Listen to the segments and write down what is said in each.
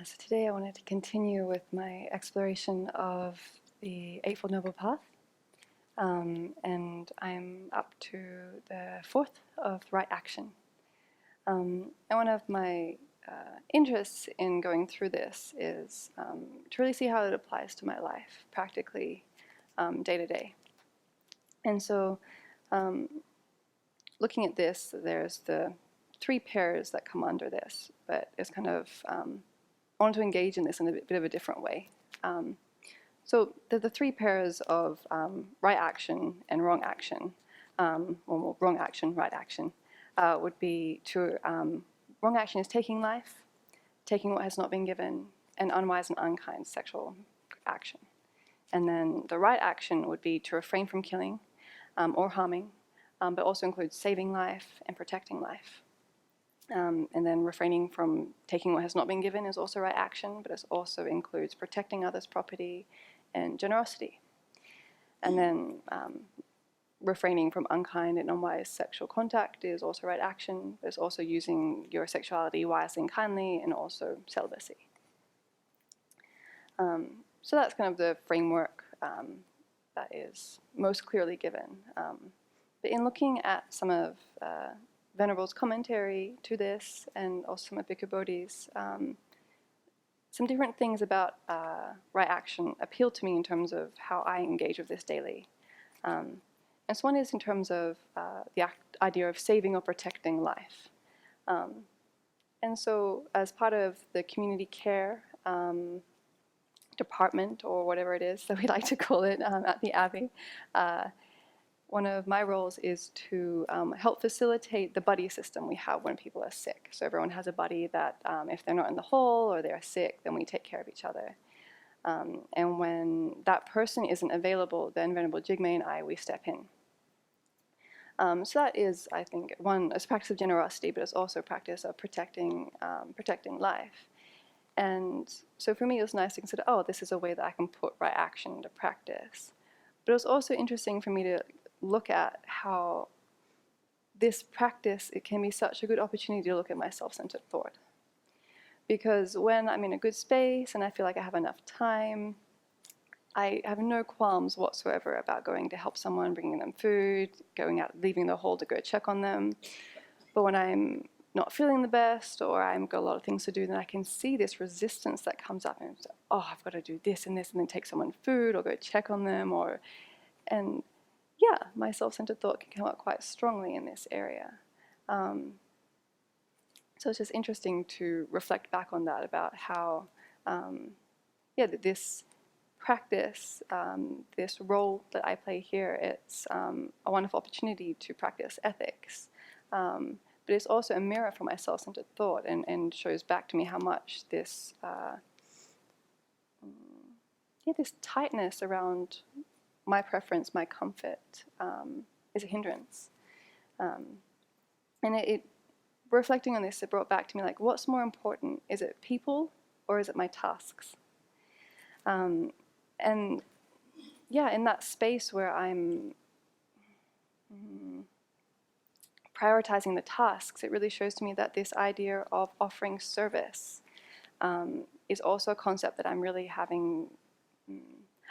So today I wanted to continue with my exploration of the Eightfold Noble Path, and I'm up to the fourth of right action. And one of my interests in going through this is to really see how it applies to my life practically, day to day. And so looking at this, there's the three pairs that come under this, but it's kind of I want to engage in this in a bit of a different way. So the three pairs of right action and wrong action, or wrong action, right action, would be to, wrong action is taking life, taking what has not been given, and unwise and unkind sexual action. And then the right action would be to refrain from killing or harming, but also includes saving life and protecting life. And then refraining from taking what has not been given is also right action, but it also includes protecting others' property and generosity. And then refraining from unkind and unwise sexual contact is also right action, but it's also using your sexuality wisely and kindly, and also celibacy. So that's kind of the framework that is most clearly given. But in looking at some of Venerable's commentary to this, and also some of Bhikkhu Bodhi's, some different things about right action appeal to me in terms of how I engage with this daily. And so one is in terms of the idea of saving or protecting life. And so as part of the community care department, or whatever it is that we like to call it at the Abbey, one of my roles is to help facilitate the buddy system we have when people are sick. So everyone has a buddy that if they're not in the hall or they're sick, then we take care of each other. And when that person isn't available, then Venerable Jigme and I, we step in. So that is, I think, one, it's a practice of generosity, but it's also a practice of protecting life. And so for me, it was nice to consider, oh, this is a way that I can put right action into practice. But it was also interesting for me to look at how this practice, it can be such a good opportunity to look at my self-centered thought. Because when I'm in a good space and I feel like I have enough time, I have no qualms whatsoever about going to help someone, bringing them food, going out, leaving the hall to go check on them. But when I'm not feeling the best, or I've got a lot of things to do, then I can see this resistance that comes up, and it's, oh, I've got to do this and this, and then take someone food or go check on them, and yeah, my self-centered thought can come up quite strongly in this area. So it's just interesting to reflect back on that, about how, this practice, this role that I play here, it's a wonderful opportunity to practice ethics. But it's also a mirror for my self-centered thought, and shows back to me how much this, this tightness around my preference, my comfort, is a hindrance. And reflecting on this, it brought back to me, like, what's more important? Is it people, or is it my tasks? And yeah, in that space where I'm prioritizing the tasks, it really shows to me that this idea of offering service is also a concept that I'm really having,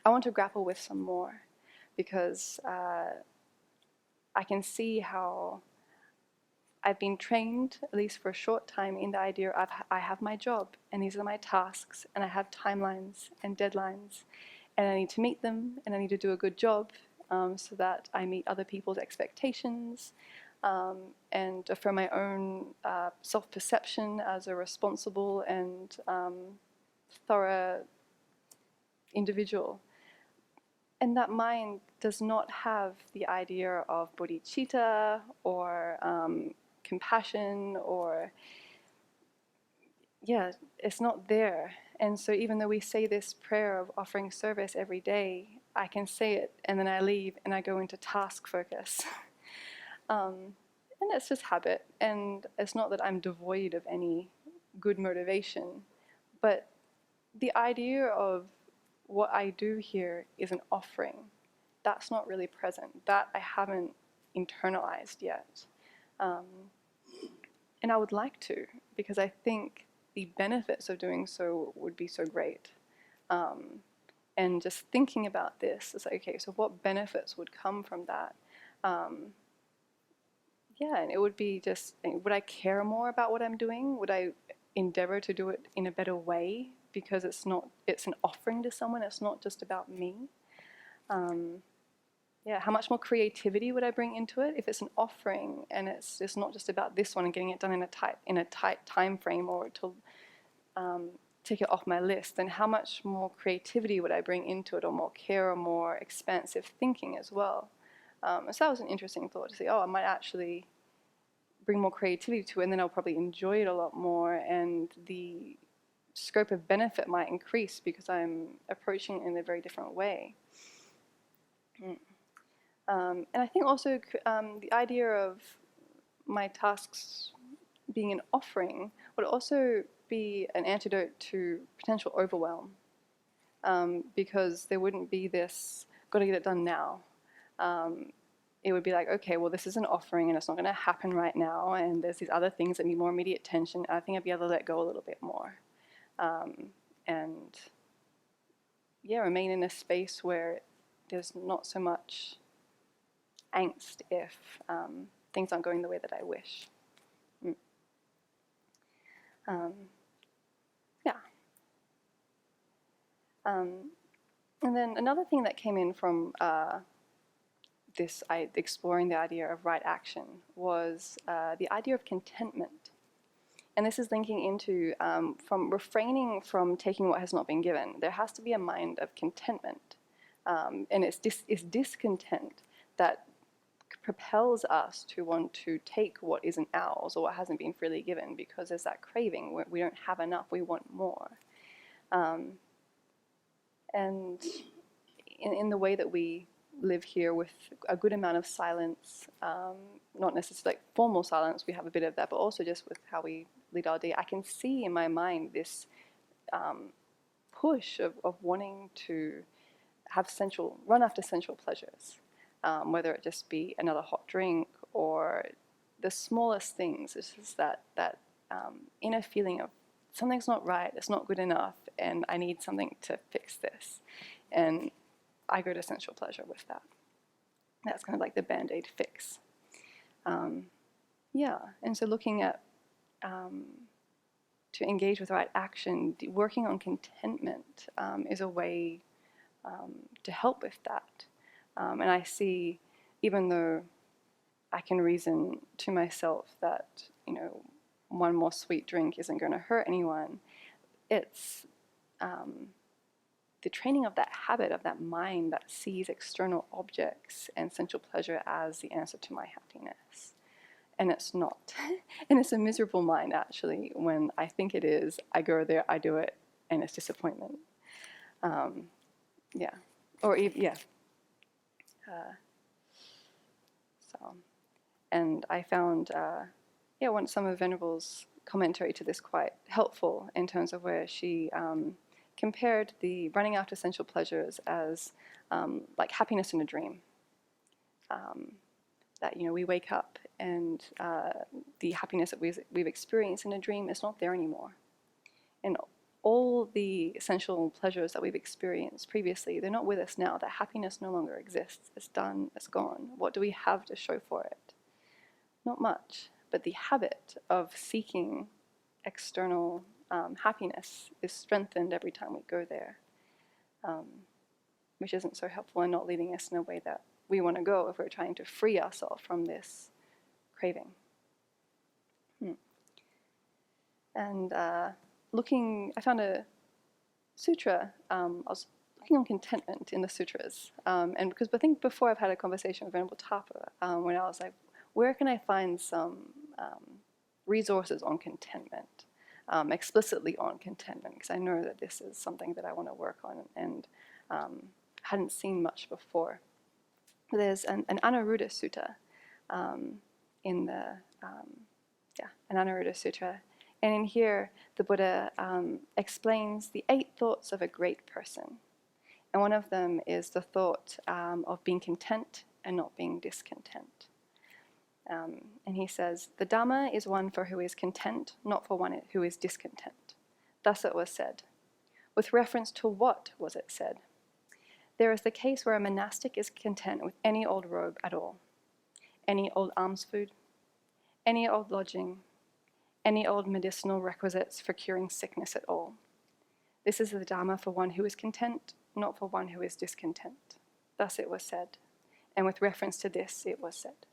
I want to grapple with some more, because I can see how I've been trained, at least for a short time, in the idea of I have my job, and these are my tasks, and I have timelines and deadlines, and I need to meet them, and I need to do a good job so that I meet other people's expectations, and affirm my own self-perception as a responsible and thorough individual. And that mind does not have the idea of bodhicitta or compassion, or, it's not there. And so even though we say this prayer of offering service every day, I can say it and then I leave and I go into task focus. And it's just habit, and it's not that I'm devoid of any good motivation, but the idea of what I do here is an offering. That's not really present. That I haven't internalized yet. And I would like to, because I think the benefits of doing so would be so great. And just thinking about this, it's like, okay, so what benefits would come from that? Yeah, and it would be just, would I care more about what I'm doing? Would I endeavor to do it in a better way? Because it's an offering to someone, it's not just about me. Yeah, how much more creativity would I bring into it if it's an offering and it's not just about this one and getting it done in a tight time frame, or to take it off my list? Then how much more creativity would I bring into it, or more care, or more expansive thinking as well? So that was an interesting thought, to say, oh, I might actually bring more creativity to it, and then I'll probably enjoy it a lot more, and the scope of benefit might increase because I'm approaching it in a very different way. And I think also the idea of my tasks being an offering would also be an antidote to potential overwhelm, because there wouldn't be this, got to get it done now. It would be like, okay, well, this is an offering and it's not going to happen right now, and there's these other things that need more immediate attention. I think I'd be able to let go a little bit more. And yeah, remain in a space where there's not so much angst if things aren't going the way that I wish. Yeah. And then another thing that came in from exploring the idea of right action was the idea of contentment. And this is linking into from refraining from taking what has not been given. There has to be a mind of contentment. And it's discontent that propels us to want to take what isn't ours or what hasn't been freely given, because there's that craving. We don't have enough, we want more. And in the way that we live here with a good amount of silence, not necessarily like formal silence, we have a bit of that, but also just with how we lead our day, I can see in my mind this push of wanting to run after sensual pleasures, whether it just be another hot drink or the smallest things. It's just that inner feeling of something's not right, it's not good enough, and I need something to fix this. And I go to sensual pleasure with that. That's kind of like the Band-Aid fix. Yeah, and so looking at to engage with right action, working on contentment is a way to help with that. And I see, even though I can reason to myself that, one more sweet drink isn't going to hurt anyone, it's the training of that habit, of that mind that sees external objects and sensual pleasure as the answer to my happiness. And it's not. And it's a miserable mind, actually. When I think it is, I go there, I do it, and it's disappointment. Yeah. Or, yeah. And I found, some of Venerable's commentary to this quite helpful, in terms of where she compared the running after sensual pleasures as like happiness in a dream. That we wake up and the happiness that we've experienced in a dream is not there anymore. And all the sensual pleasures that we've experienced previously, they're not with us now. That happiness no longer exists. It's done, it's gone. What do we have to show for it? Not much. But the habit of seeking external happiness is strengthened every time we go there, which isn't so helpful and not leading us in a way that we want to go if we're trying to free ourselves from this craving. And I found a sutra. I was looking on contentment in the sutras, and because I think before I've had a conversation with Venerable Tapa, when I was like, where can I find some resources on contentment, explicitly on contentment, because I know that this is something that I want to work on and hadn't seen much before. There's an Anuruddha Sutta in the an Anuruddha Sutra, and in here the Buddha explains the 8 thoughts of a great person, and one of them is the thought of being content and not being discontent. And he says, the Dharma is one for who is content, not for one who is discontent. Thus it was said. With reference to what was it said? There is the case where a monastic is content with any old robe at all, any old alms food, any old lodging, any old medicinal requisites for curing sickness at all. This is the Dharma for one who is content, not for one who is discontent. Thus it was said, and with reference to this it was said.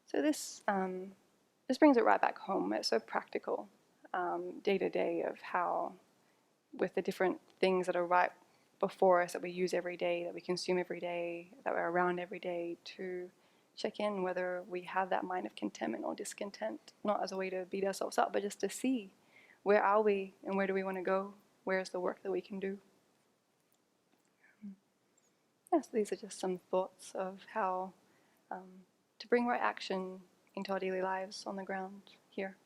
So this brings it right back home. It's so practical, day to day, of how, with the different things that are right before us, that we use every day, that we consume every day, that we're around every day, to check in whether we have that mind of contentment or discontent, not as a way to beat ourselves up, but just to see, where are we and where do we want to go? Where's the work that we can do? Yes, these are just some thoughts of how to bring right action into our daily lives on the ground here.